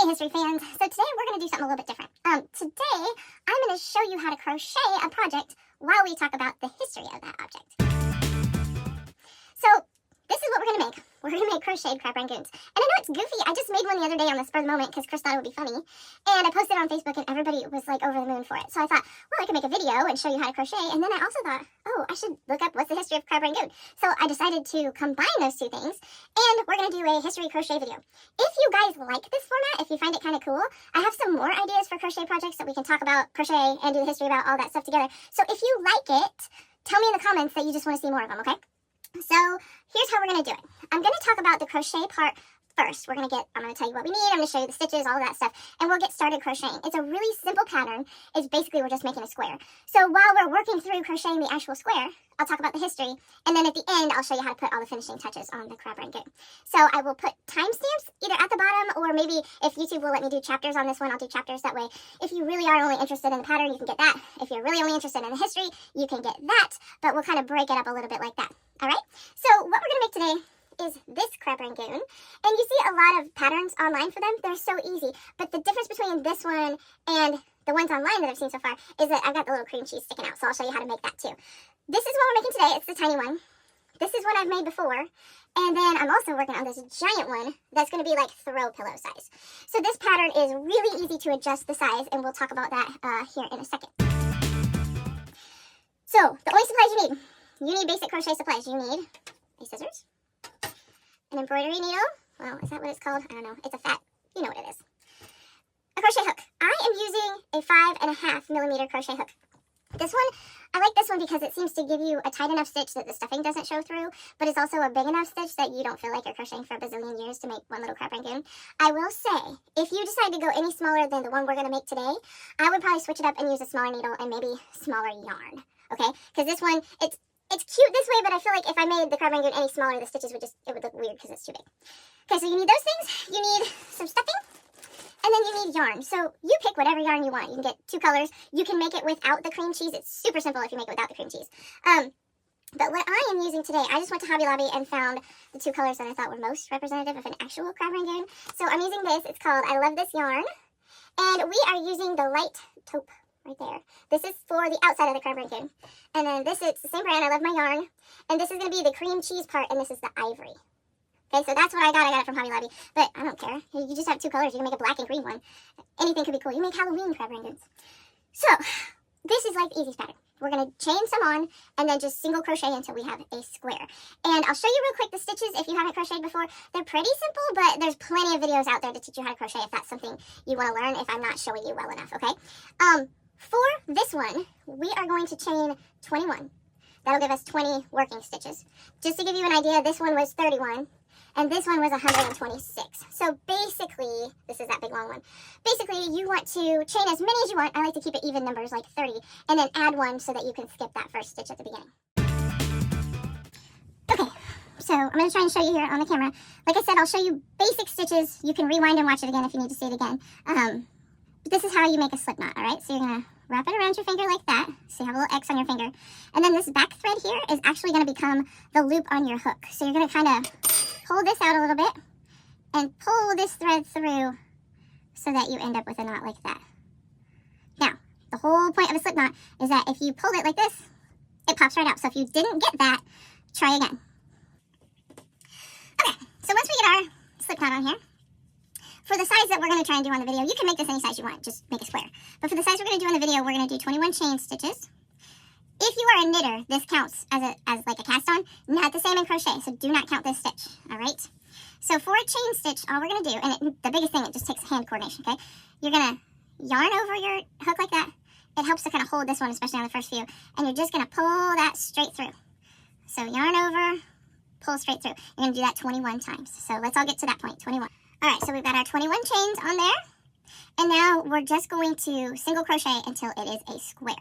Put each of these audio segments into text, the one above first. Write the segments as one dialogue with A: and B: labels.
A: Hey history fans, so today we're going to do something a little bit different. Today I'm going to show you how to crochet a project while we talk about the history of that object. So this is what we're going to make. We're going to make crocheted crab rangoons. And I know it's goofy, I just made one the other day on the spur of the moment because Chris thought it would be funny. And I posted it on Facebook and everybody was like over the moon for it. So I thought, well, I could make a video and show you how to crochet. And then I also thought, oh, I should look up what's the history of crab rangoon. So I decided to combine those two things and we're going to do a history crochet video. If you guys like this format, if you find it kind of cool, I have some more ideas for crochet projects that we can talk about crochet and do the history about all that stuff together. So if you like it, tell me in the comments that you just want to see more of them, okay? So here's how we're going to do it. I'm going to talk about the crochet part first. I'm going to tell you what we need. I'm going to show you the stitches, all of that stuff, and we'll get started crocheting. It's a really simple pattern. It's basically we're just making a square. So while we're working through crocheting the actual square, I'll talk about the history, and then at the end, I'll show you how to put all the finishing touches on the Crab Rangoon. So I will put timestamps either at the bottom, or maybe if YouTube will let me do chapters on this one, I'll do chapters that way. If you really are only interested in the pattern, you can get that. If you're really only interested in the history, you can get that, but we'll kind of break it up a little bit like that. All right? So what we're going to make today is this Crab Rangoon, and you see a lot of patterns online for them. They're so easy, but the difference between this one and the ones online that I've seen so far is that I've got the little cream cheese sticking out, so I'll show you how to make that too. This is what we're making today. It's the tiny one. This is one I've made before, and then I'm also working on this giant one that's going to be like throw pillow size. So this pattern is really easy to adjust the size, and we'll talk about that here in a second. So the only supplies you need basic crochet supplies. You need a scissors, an embroidery needle. Well, is that what it's called? I don't know. It's a fat. You know what it is. A crochet hook. I am using a 5.5 millimeter crochet hook. This one, I like this one because it seems to give you a tight enough stitch that the stuffing doesn't show through, but it's also a big enough stitch that you don't feel like you're crocheting for a bazillion years to make one little Crab Rangoon. I will say, if you decide to go any smaller than the one we're going to make today, I would probably switch it up and use a smaller needle and maybe smaller yarn, okay? Because this one, it's cute this way, but I feel like if I made the Crab Rangoon any smaller, the stitches would look weird because it's too big. Okay, so you need those things. You need some stuffing. And then you need yarn. So you pick whatever yarn you want. You can get 2 colors. You can make it without the cream cheese. It's super simple if you make it without the cream cheese. But what I am using today, I just went to Hobby Lobby and found the 2 colors that I thought were most representative of an actual Crab Rangoon. So I'm using this. It's called I Love This Yarn. And we are using the light taupe right there. This is for the outside of the Crab Rangoon. And then this is the same brand, I Love My Yarn. And this is going to be the cream cheese part, and this is the ivory. Okay, so that's what I got. I got it from Hobby Lobby, but I don't care. You just have 2 colors. You can make a black and green one. Anything could be cool. You make Halloween Crab Rangoons. So this is like the easiest pattern. We're going to chain some on and then just single crochet until we have a square. And I'll show you real quick the stitches if you haven't crocheted before. They're pretty simple, but there's plenty of videos out there to teach you how to crochet if that's something you want to learn, if I'm not showing you well enough, okay? For this one, we are going to chain 21. That'll give us 20 working stitches. Just to give you an idea, this one was 31. And this one was 126. So basically, this is that big long one. Basically, you want to chain as many as you want. I like to keep it even numbers, like 30. And then add 1 so that you can skip that first stitch at the beginning. Okay, so I'm going to try and show you here on the camera. Like I said, I'll show you basic stitches. You can rewind and watch it again if you need to see it again. But this is how you make a slip knot, all right? So you're going to wrap it around your finger like that. So you have a little X on your finger. And then this back thread here is actually going to become the loop on your hook. So you're going to kind of pull this out a little bit and pull this thread through so that you end up with a knot like that. Now, the whole point of a slip knot is that if you pull it like this, it pops right out. So if you didn't get that, try again. Okay, so once we get our slip knot on here, for the size that we're going to try and do on the video, you can make this any size you want, just make a square. But for the size we're going to do on the video, we're going to do 21 chain stitches. If you are a knitter, this counts as like a cast on, not the same in crochet, so do not count this stitch, all right? So for a chain stitch, all we're going to do, and the biggest thing, it just takes hand coordination, okay? You're going to yarn over your hook like that. It helps to kind of hold this one, especially on the first few, and you're just going to pull that straight through. So yarn over, pull straight through. You're going to do that 21 times. So let's all get to that point, 21. All right, so we've got our 21 chains on there, and now we're just going to single crochet until it is a square.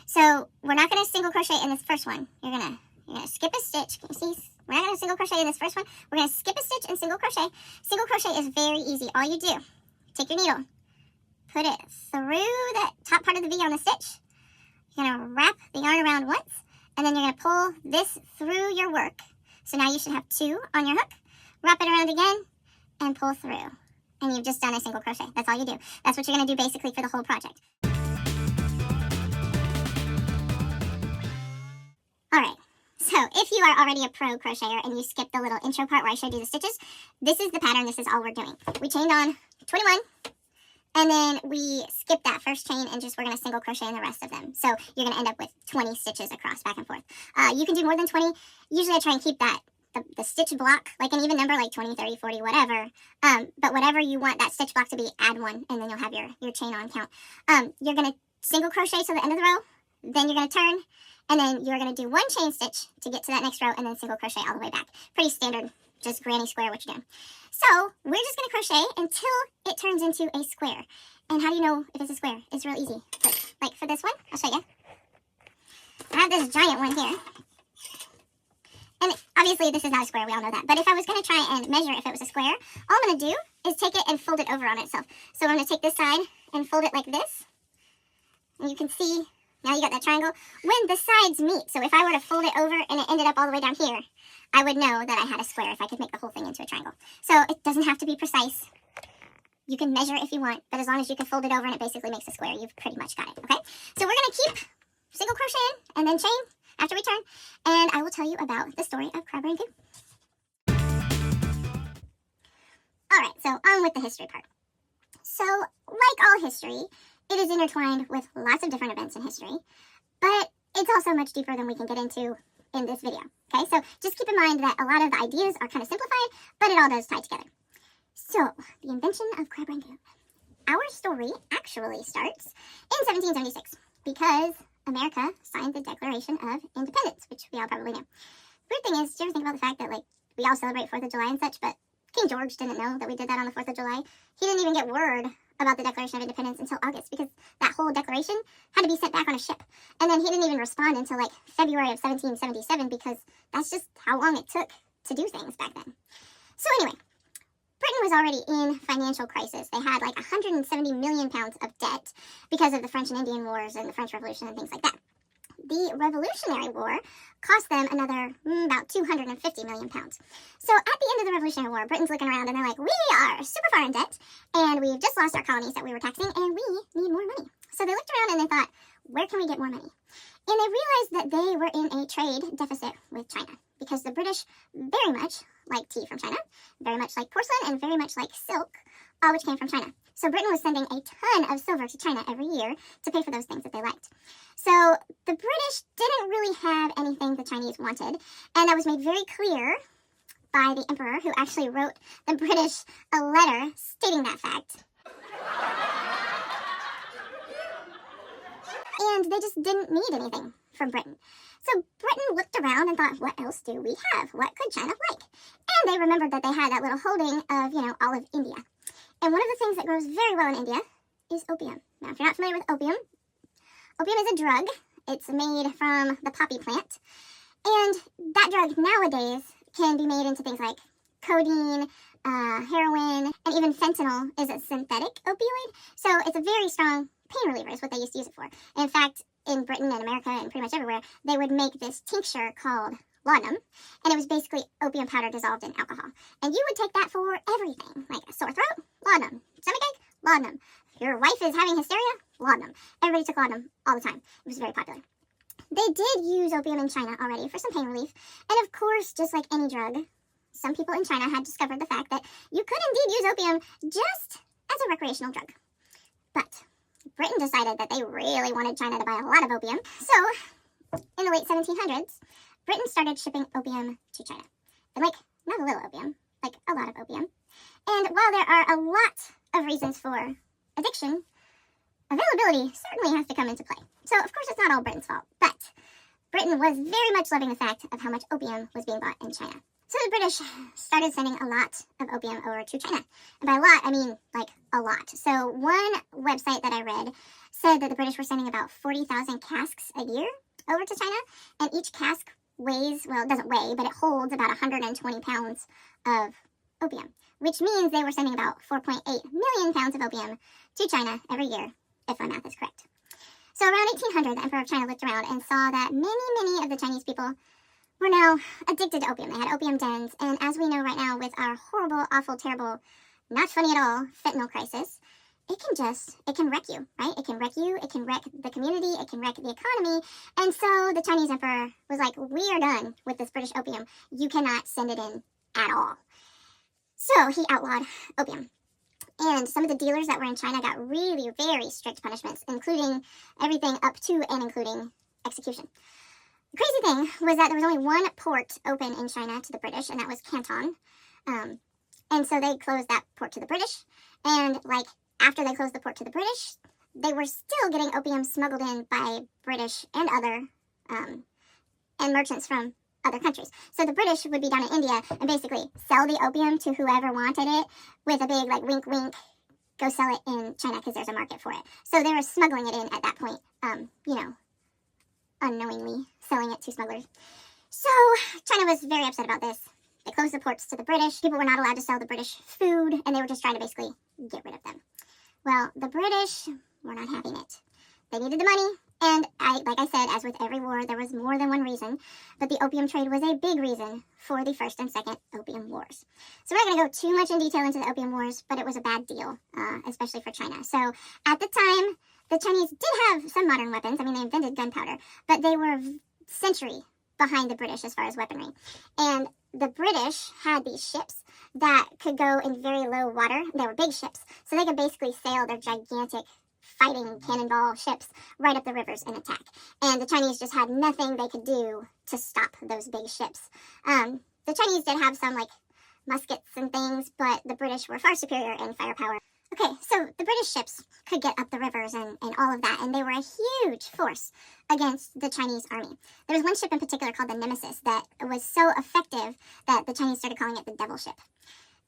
A: So we're not going to single crochet in this first one. You're gonna skip a stitch. Can you see? We're not going to single crochet in this first one. We're going to skip a stitch and single crochet. Single crochet is very easy. All you do, take your needle, put it through that top part of the V on the stitch. You're going to wrap the yarn around once, and then you're going to pull this through your work. So now you should have 2 on your hook. Wrap it around again and pull through. and you've just done a single crochet. That's all you do. That's what you're going to do basically for the whole project. Alright, so if you are already a pro crocheter and you skipped the little intro part where I showed you the stitches, this is the pattern, this is all we're doing. We chained on 21, and then we skipped that first chain and we're going to single crochet in the rest of them. So you're going to end up with 20 stitches across, back and forth. You can do more than 20. Usually I try and keep that, the stitch block, like an even number, like 20, 30, 40, whatever. But whatever you want that stitch block to be, add one, and then you'll have your chain on count. You're going to single crochet to the end of the row, then you're going to turn, and then you're going to do one chain stitch to get to that next row, and then single crochet all the way back. Pretty standard, just granny square what you're doing. So we're just going to crochet until it turns into a square. And how do you know if it's a square? It's real easy. But, like for this one, I'll show you. I have this giant one here. And obviously this is not a square, we all know that. But if I was going to try and measure if it was a square, all I'm going to do is take it and fold it over on itself. So I'm going to take this side and fold it like this. And you can see, now you got that triangle. When the sides meet, so if I were to fold it over and it ended up all the way down here, I would know that I had a square if I could make the whole thing into a triangle. So it doesn't have to be precise. You can measure if you want, but as long as you can fold it over and it basically makes a square, you've pretty much got it, okay? So we're going to keep single crocheting and then chain after we turn, and I will tell you about the story of Crab Rangoon. Alright, so on with the history part. So, like all history, it is intertwined with lots of different events in history, but it's also much deeper than we can get into in this video, okay? So just keep in mind that a lot of the ideas are kind of simplified, but it all does tie together. So, the invention of Crab Rangoon. Our story actually starts in 1776 because America signed the Declaration of Independence, which we all probably know. Weird thing is, do you ever think about the fact that, like, we all celebrate 4th of July and such, but King George didn't know that we did that on the 4th of July. He didn't even get word about the Declaration of Independence until August because that whole declaration had to be sent back on a ship. And then he didn't even respond until, like, February of 1777 because that's just how long it took to do things back then. So anyway, Britain was already in financial crisis. They had like 170 million pounds of debt because of the French and Indian Wars and the French Revolution and things like that. The Revolutionary War cost them another about 250 million pounds. So at the end of the Revolutionary War, Britain's looking around and they're like, we are super far in debt and we've just lost our colonies that we were taxing and we need more money. So they looked around and they thought, where can we get more money? And they realized that they were in a trade deficit with China because the British very much like tea from China, very much like porcelain, and very much like silk, all which came from China. So Britain was sending a ton of silver to China every year to pay for those things that they liked. So the British didn't really have anything the Chinese wanted, and that was made very clear by the emperor, who actually wrote the British a letter stating that fact. And they just didn't need anything from Britain. So Britain looked around and thought, what else do we have? What could China like? And they remembered that they had that little holding of, all of India. And one of the things that grows very well in India is opium. Now, if you're not familiar with opium, opium is a drug. It's made from the poppy plant. And that drug nowadays can be made into things like codeine, heroin, and even fentanyl is a synthetic opioid. So it's a very strong pain reliever is what they used to use it for. And in fact, in Britain and America and pretty much everywhere, they would make this tincture called laudanum, and it was basically opium powder dissolved in alcohol. And you would take that for everything, like a sore throat, laudanum, stomachache, laudanum. Your wife is having hysteria, laudanum. Everybody took laudanum all the time. It was very popular. They did use opium in China already for some pain relief, and of course, just like any drug, some people in China had discovered the fact that you could indeed use opium just as a recreational drug. But Britain decided that they really wanted China to buy a lot of opium, so in the late 1700s, Britain started shipping opium to China. And like, not a little opium, like a lot of opium. And while there are a lot of reasons for addiction, availability certainly has to come into play. So of course it's not all Britain's fault, but Britain was very much loving the fact of how much opium was being bought in China. So the British started sending a lot of opium over to China. And by a lot, I mean like a lot. So one website that I read said that the British were sending about 40,000 casks a year over to China. And each cask weighs, well, it doesn't weigh, but it holds about 120 pounds of opium, which means they were sending about 4.8 million pounds of opium to China every year, if my math is correct. So around 1800, the Emperor of China looked around and saw that many of the Chinese people were now addicted to opium. They had opium dens, and as we know right now with our horrible, awful, terrible not funny at all, fentanyl crisis, it can wreck you, right? It can wreck you, it can wreck the community, it can wreck the economy. And so the Chinese emperor was like, we are done with this British opium. You cannot send it in at all. So he outlawed opium. And some of the dealers that were in China got really very strict punishments, including everything up to and including execution. The crazy thing was that there was only one port open in China to the British, and that was Canton. And so they closed that port to the British. And like after they closed the port to the British, they were still getting opium smuggled in by British and other and merchants from other countries. So the British would be down in India and basically sell the opium to whoever wanted it with a big like wink wink, go sell it in China because there's a market for it. So they were smuggling it in at that point, unknowingly selling it to smugglers. So China was very upset about this. They closed the ports to the British. People were not allowed to sell the British food, and they were just trying to basically get rid of them. Well, the British were not having it. They needed the money, and like I said, as with every war, there was more than one reason, but the opium trade was a big reason for the First and Second Opium Wars. So we're not going to go too much in detail into the Opium Wars, but it was a bad deal, especially for China. So at the time, the Chinese did have some modern weapons. I mean, they invented gunpowder, but they were century behind the British as far as weaponry. And the British had these ships that could go in very low water. They were big ships, so they could basically sail their gigantic fighting cannonball ships right up the rivers and attack. And the Chinese just had nothing they could do to stop those big ships. The Chinese did have some like muskets and things, but the British were far superior in firepower. Okay, so the British ships could get up the rivers and all of that, and they were a huge force against the Chinese army. There was one ship in particular called the Nemesis that was so effective that the Chinese started calling it the Devil Ship.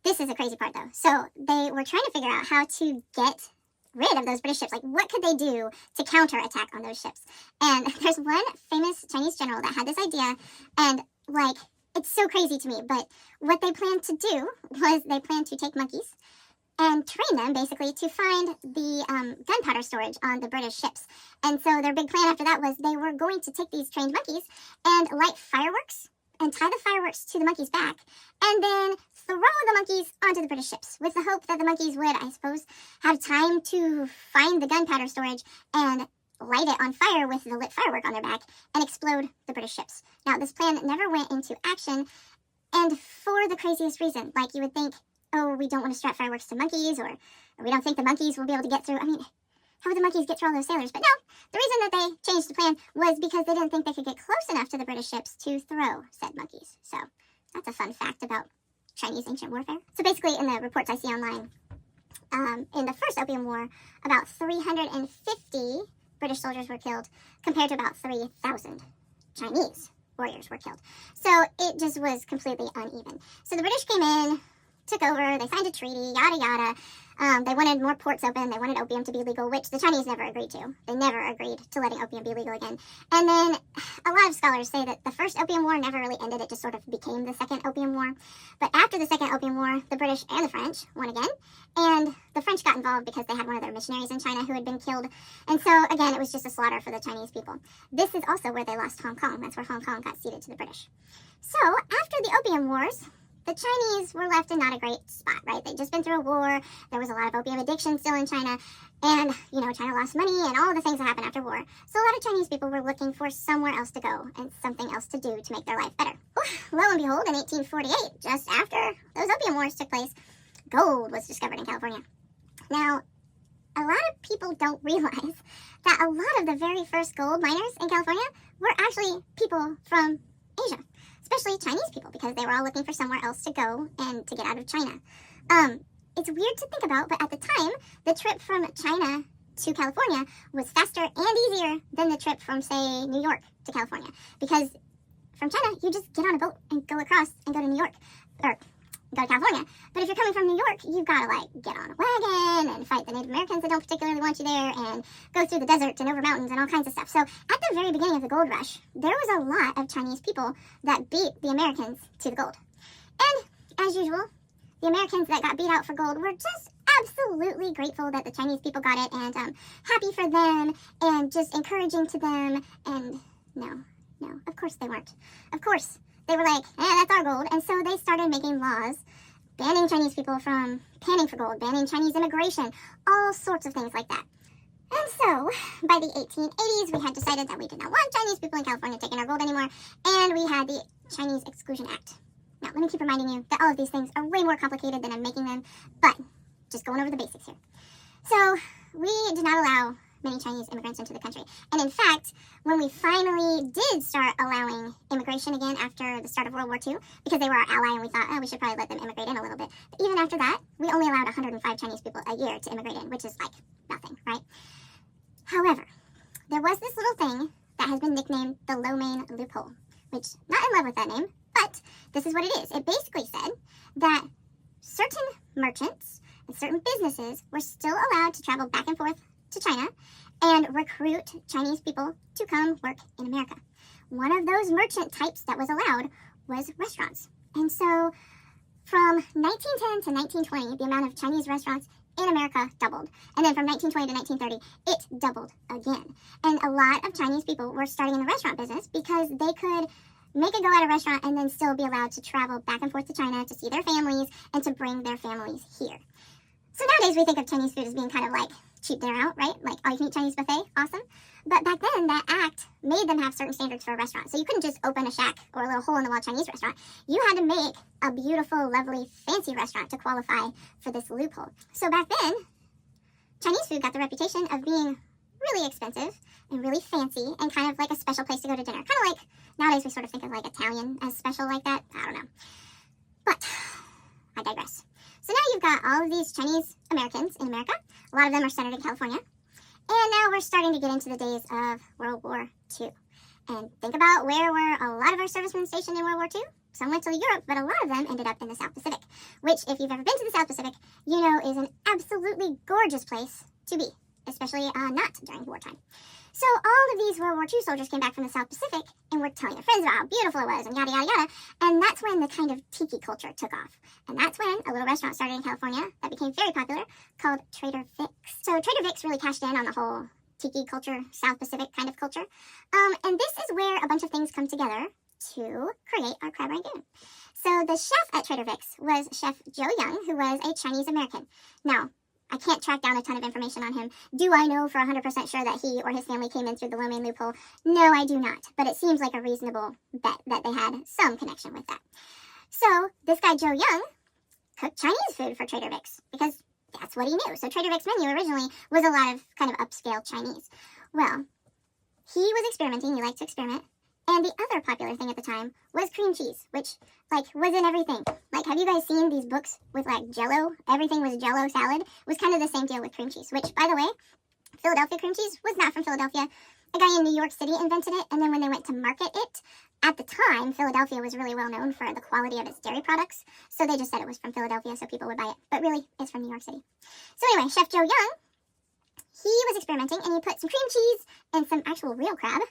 A: This is the crazy part, though. So they were trying to figure out how to get rid of those British ships. Like, what could they do to counterattack on those ships? And there's one famous Chinese general that had this idea, and, like, it's so crazy to me, but what they planned to do was they planned to take monkeys and train them, basically, to find the gunpowder storage on the British ships. And so their big plan after that was they were going to take these trained monkeys and light fireworks and tie the fireworks to the monkeys' back, and then throw the monkeys onto the British ships with the hope that the monkeys would, I suppose, have time to find the gunpowder storage and light it on fire with the lit firework on their back and explode the British ships. Now, this plan never went into action, and for the craziest reason. Like, you would think, oh, we don't want to strap fireworks to monkeys, or we don't think the monkeys will be able to get through. I mean, how would the monkeys get through all those sailors? But no, the reason that they changed the plan was because they didn't think they could get close enough to the British ships to throw said monkeys. So that's a fun fact about Chinese ancient warfare. So basically, in the reports I see online, in the First Opium War, about 350 British soldiers were killed, compared to about 3,000 Chinese warriors were killed. So it just was completely uneven. So the British came in, took over, they signed a treaty, yada yada. They wanted more ports open, they wanted opium to be legal, which the Chinese never agreed to. They never agreed to letting opium be legal again. And then a lot of scholars say that the First Opium War never really ended, it just sort of became the Second Opium War. But after the Second Opium War, the British and the French won again, and the French got involved because they had one of their missionaries in China who had been killed. And so, again, it was just a slaughter for the Chinese people. This is also where they lost Hong Kong. That's where Hong Kong got ceded to the British. So, after the Opium Wars, the Chinese were left in not a great spot, right? They'd just been through a war. There was a lot of opium addiction still in China. And, China lost money and all the things that happened after war. So a lot of Chinese people were looking for somewhere else to go and something else to do to make their life better. Lo and behold, in 1848, just after those opium wars took place, gold was discovered in California. Now, a lot of people don't realize that a lot of the very first gold miners in California were actually people from Asia. Especially Chinese people, because they were all looking for somewhere else to go and to get out of China. It's weird to think about, but at the time, the trip from China to California was faster and easier than the trip from, say, New York to California. Because from China, you just get on a boat and go across and go to New York, or go to California. But if you're coming from New York, you've got to, get on a wagon and fight the Native Americans that don't particularly want you there and go through the desert and over mountains and all kinds of stuff. So at the very beginning of the gold rush, there was a lot of Chinese people that beat the Americans to the gold. And as usual, the Americans that got beat out for gold were just absolutely grateful that the Chinese people got it and happy for them and just encouraging to them. And no, of course they weren't. Of course. They were like, that's our gold. And so they started making laws banning Chinese people from panning for gold, banning Chinese immigration, all sorts of things like that. And so, by the 1880s, we had decided that we did not want Chinese people in California taking our gold anymore, and we had the Chinese Exclusion Act. Now, let me keep reminding you that all of these things are way more complicated than I'm making them, but just going over the basics here. So, we did not allow many Chinese immigrants into the country. And in fact, when we finally did start allowing immigration again after the start of World War II, because they were our ally and we thought, oh, we should probably let them immigrate in a little bit. But even after that, we only allowed 105 Chinese people a year to immigrate in, which is like nothing, right? However, there was this little thing that has been nicknamed the lo mein loophole, which, not in love with that name, but this is what it is. It basically said that certain merchants and certain businesses were still allowed to travel back and forth to China and recruit Chinese people to come work in America. One of those merchant types that was allowed was restaurants. And so from 1910 to 1920, the amount of Chinese restaurants in America doubled. And then from 1920 to 1930, it doubled again. And a lot of Chinese people were starting in the restaurant business because they could make a go at a restaurant and then still be allowed to travel back and forth to China to see their families and to bring their families here. So nowadays we think of Chinese food as being kind of like cheap dinner out, right? Like all-you-can-eat Chinese buffet, awesome. But back then, that act made them have certain standards for a restaurant. So you couldn't just open a shack or a little hole-in-the-wall Chinese restaurant. You had to make a beautiful, lovely, fancy restaurant to qualify for this loophole. So back then, Chinese food got the reputation of being really expensive and really fancy and kind of like a special place to go to dinner. Kind of like, nowadays we sort of think of like Italian as special like that. I don't know. But I digress. So now you've got all of these Chinese Americans in America. A lot of them are centered in California. And now we're starting to get into the days of World War II. And think about where were a lot of our servicemen stationed in World War II? Some went to Europe, but a lot of them ended up in the South Pacific, which, if you've ever been to the South Pacific, you know is an absolutely gorgeous place to be, especially not during wartime. So all of these World War II soldiers came back from the South Pacific and were telling their friends about how beautiful it was and yada, yada, yada. And that's when the kind of tiki culture took off. And that's when a little restaurant started in California that became very popular called Trader Vic's. So Trader Vic's really cashed in on the whole tiki culture, South Pacific kind of culture. And this is where a bunch of things come together to create our Crab Rangoon. So the chef at Trader Vic's was Chef Joe Young, who was a Chinese American. Now, I can't track down a ton of information on him. Do I know for 100% sure that he or his family came in through the lo mein loophole? No, I do not. But it seems like a reasonable bet that they had some connection with that. So this guy Joe Young cooked Chinese food for Trader Vic's because that's what he knew. So Trader Vic's menu originally was a lot of kind of upscale Chinese. Well, he was experimenting. He liked to experiment. And the other popular thing at the time was cream cheese, which, like, was in everything. Like, have you guys seen these books with, like, Jell-O? Everything was Jell-O salad. It was kind of the same deal with cream cheese, which, by the way, Philadelphia cream cheese was not from Philadelphia. A guy in New York City invented it, and then when they went to market it, at the time, Philadelphia was really well known for the quality of its dairy products, so they just said it was from Philadelphia so people would buy it. But really, it's from New York City. So anyway, Chef Joe Young, he was experimenting, and he put some cream cheese and some actual real crab,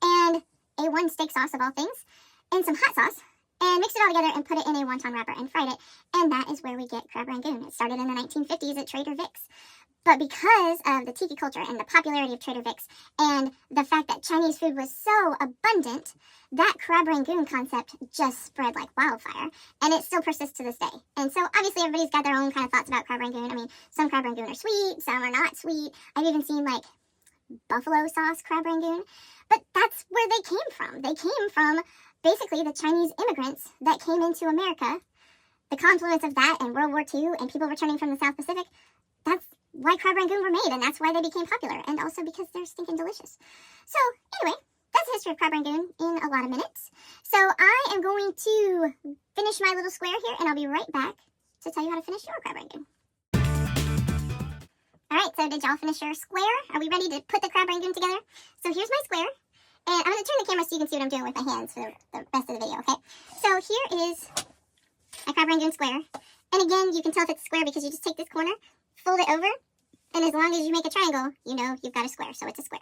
A: and A1 steak sauce of all things, and some hot sauce, and mixed it all together and put it in a wonton wrapper and fried it, and that is where we get Crab Rangoon. It started in the 1950s at Trader Vic's. But because of the tiki culture and the popularity of Trader Vic's and the fact that Chinese food was so abundant, that Crab Rangoon concept just spread like wildfire, and it still persists to this day. And so obviously everybody's got their own kind of thoughts about Crab Rangoon. I mean, some Crab Rangoon are sweet, some are not sweet. I've even seen like buffalo sauce Crab Rangoon. But that's where they came from. They came from basically the Chinese immigrants that came into America. The confluence of that and World War II and people returning from the South Pacific, that's why Crab Rangoon were made, and that's why they became popular, and also because they're stinking delicious. So anyway, that's the history of Crab Rangoon in a lot of minutes. So I am going to finish my little square here, and I'll be right back to tell you how to finish your Crab Rangoon. Alright, so did y'all finish your square? Are we ready to put the Crab Rangoon together? So here's my square, and I'm going to turn the camera so you can see what I'm doing with my hands for the rest of the video, okay? So here is my Crab Rangoon square, and again, you can tell if it's a square because you just take this corner, fold it over, and as long as you make a triangle, you know you've got a square, so it's a square.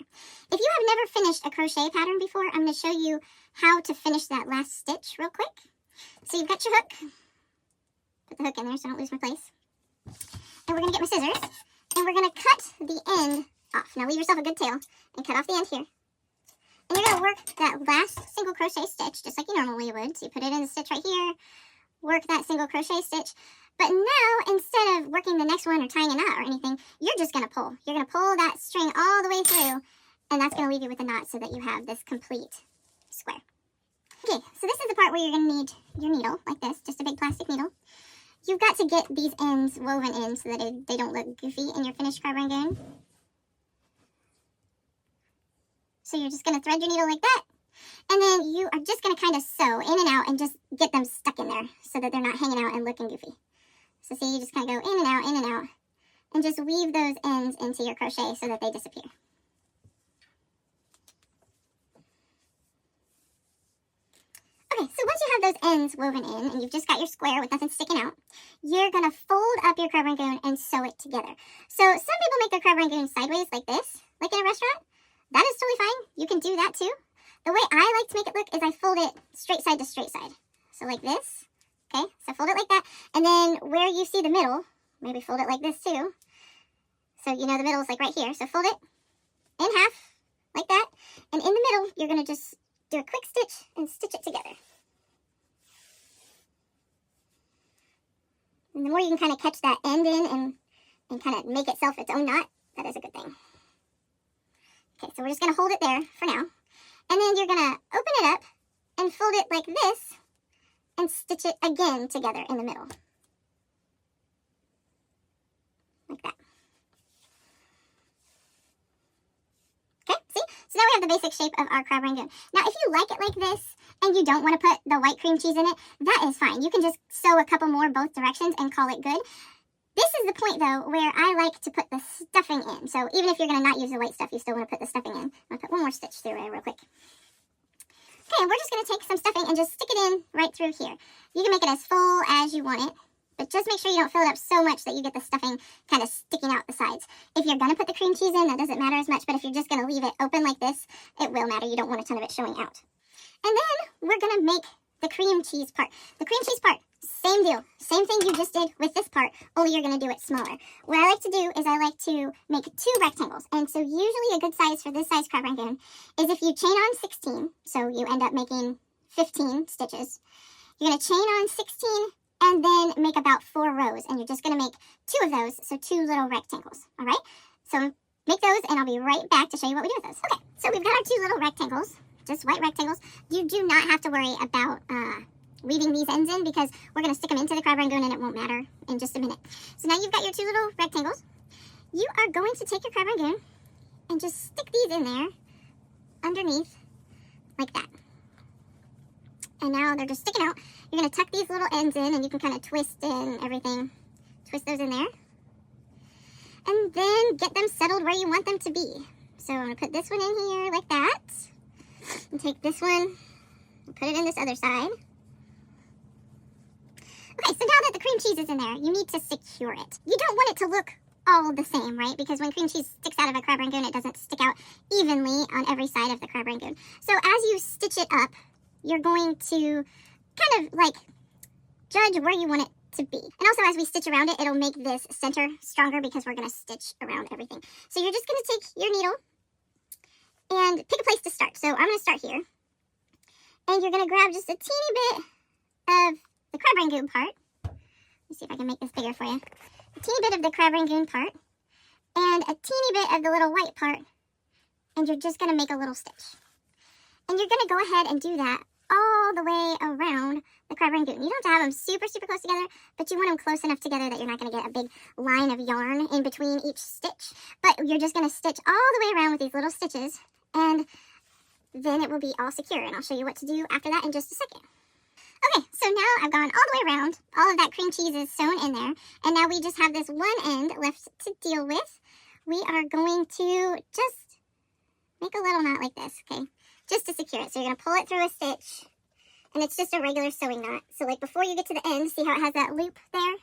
A: If you have never finished a crochet pattern before, I'm going to show you how to finish that last stitch real quick. So you've got your hook. Put the hook in there so I don't lose my place. And we're going to get my scissors, and we're going to cut the end off. Now leave yourself a good tail, and cut off the end here. And you're going to work that last single crochet stitch, just like you normally would. So you put it in the stitch right here, work that single crochet stitch. But now, instead of working the next one or tying a knot or anything, you're just going to pull. You're going to pull that string all the way through, and that's going to leave you with a knot so that you have this complete square. Okay, so this is the part where you're going to need your needle, like this, just a big plastic needle. You've got to get these ends woven in so that they don't look goofy in your finished Crab Rangoon. So you're just going to thread your needle like that. And then you are just going to kind of sew in and out and just get them stuck in there so that they're not hanging out and looking goofy. So see, you just kind of go in and out, and just weave those ends into your crochet so that they disappear. Okay, so once you have those ends woven in and you've just got your square with nothing sticking out, you're going to fold up your Crab Rangoon and sew it together. So some people make their Crab Rangoon sideways like this, like in a restaurant. That is totally fine. You can do that too. The way I like to make it look is I fold it straight side to straight side. So like this. Okay, so fold it like that. And then where you see the middle, maybe fold it like this too. So you know the middle is like right here. So fold it in half like that. And in the middle, you're going to just do a quick stitch and stitch it together. And the more you can kind of catch that end in and kind of make itself its own knot, that is a good thing. Okay, so we're just going to hold it there for now. And then you're going to open it up and fold it like this and stitch it again together in the middle. Like that. Okay, see? So now we have the basic shape of our Crab Rangoon. Now, if you like it like this and you don't want to put the white cream cheese in it, that is fine. You can just sew a couple more both directions and call it good. This is the point, though, where I like to put the stuffing in. So even if you're going to not use the white stuff, you still want to put the stuffing in. I'm going to put one more stitch through it real quick. Okay, and we're just going to take some stuffing and just stick it in right through here. You can make it as full as you want it, but just make sure you don't fill it up so much that you get the stuffing kind of sticking out the sides. If you're going to put the cream cheese in, that doesn't matter as much, but if you're just going to leave it open like this, it will matter. You don't want a ton of it showing out. And then we're going to make the cream cheese part. The cream cheese part, same deal. Same thing you just did with this part, only you're going to do it smaller. What I like to do is I like to make 2 rectangles. And so usually a good size for this size Crab Rangoon is if you chain on 16, so you end up making 15 stitches. You're going to chain on 16 and then make about 4 rows. And you're just going to make 2 of those, so 2 little rectangles. All right? So make those and I'll be right back to show you what we do with those. Okay, so we've got our 2 little rectangles, just white rectangles. You do not have to worry about weaving these ends in because we're going to stick them into the Crab Rangoon and it won't matter in just a minute. So now you've got your 2 little rectangles. You are going to take your Crab Rangoon and just stick these in there underneath like that. And now they're just sticking out. You're going to tuck these little ends in and you can kind of twist and everything. Twist those in there. And then get them settled where you want them to be. So I'm going to put this one in here like that. And take this one and put it in this other side. Okay, so now that the cream cheese is in there, you need to secure it. You don't want it to look all the same, right? Because when cream cheese sticks out of a Crab Rangoon, it doesn't stick out evenly on every side of the Crab Rangoon. So as you stitch it up, you're going to kind of like judge where you want it to be. And also as we stitch around it, it'll make this center stronger because we're going to stitch around everything. So you're just going to take your needle and pick a place to start. So I'm going to start here. And you're going to grab just a teeny bit of the Crab Rangoon part. Let's see if I can make this bigger for you. A teeny bit of the Crab Rangoon part and a teeny bit of the little white part, and you're just going to make a little stitch. And you're going to go ahead and do that all the way around the Crab Rangoon. You don't have to have them super, super close together, but you want them close enough together that you're not going to get a big line of yarn in between each stitch. But you're just going to stitch all the way around with these little stitches, and then it will be all secure. And I'll show you what to do after that in just a second. Okay, so now I've gone all the way around. All of that cream cheese is sewn in there. And now we just have this one end left to deal with. We are going to just make a little knot like this, okay? Just to secure it. So you're going to pull it through a stitch. And it's just a regular sewing knot. So like before you get to the end, see how it has that loop there?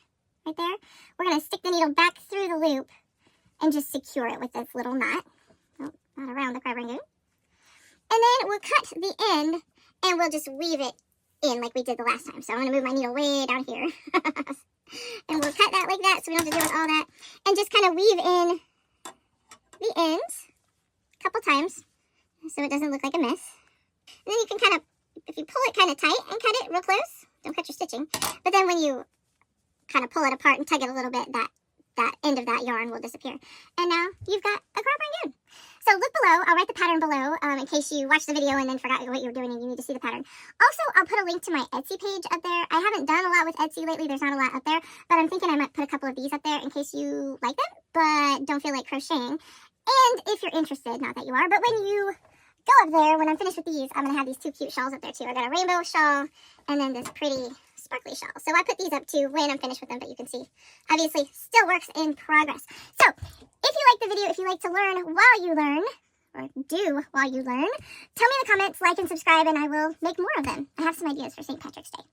A: Right there? We're going to stick the needle back through the loop and just secure it with this little knot. Oh, not around the Crab Rangoon. And then we'll cut the end and we'll just weave it in like we did the last time. So I'm going to move my needle way down here. And we'll cut that like that so we don't have to deal with all that. And just kind of weave in the ends a couple times so it doesn't look like a mess. And then you can kind of, if you pull it kind of tight and cut it real close, don't cut your stitching. But then when you kind of pull it apart and tug it a little bit, that end of that yarn will disappear. And now you've got a Crab Rangoon. So look below. I'll write the pattern below in case you watched the video and then forgot what you were doing and you need to see the pattern. Also, I'll put a link to my Etsy page up there. I haven't done a lot with Etsy lately. There's not a lot up there. But I'm thinking I might put a couple of these up there in case you like them but don't feel like crocheting. And if you're interested, not that you are, but when you go up there, when I'm finished with these, I'm going to have these 2 cute shawls up there too. I got a rainbow shawl and then this pretty sparkly shawl. So I put these up too when I'm finished with them, but you can see, obviously, still works in progress. So if you like the video, if you like to learn while you learn, or do while you learn, tell me in the comments, like and subscribe, and I will make more of them. I have some ideas for St. Patrick's Day.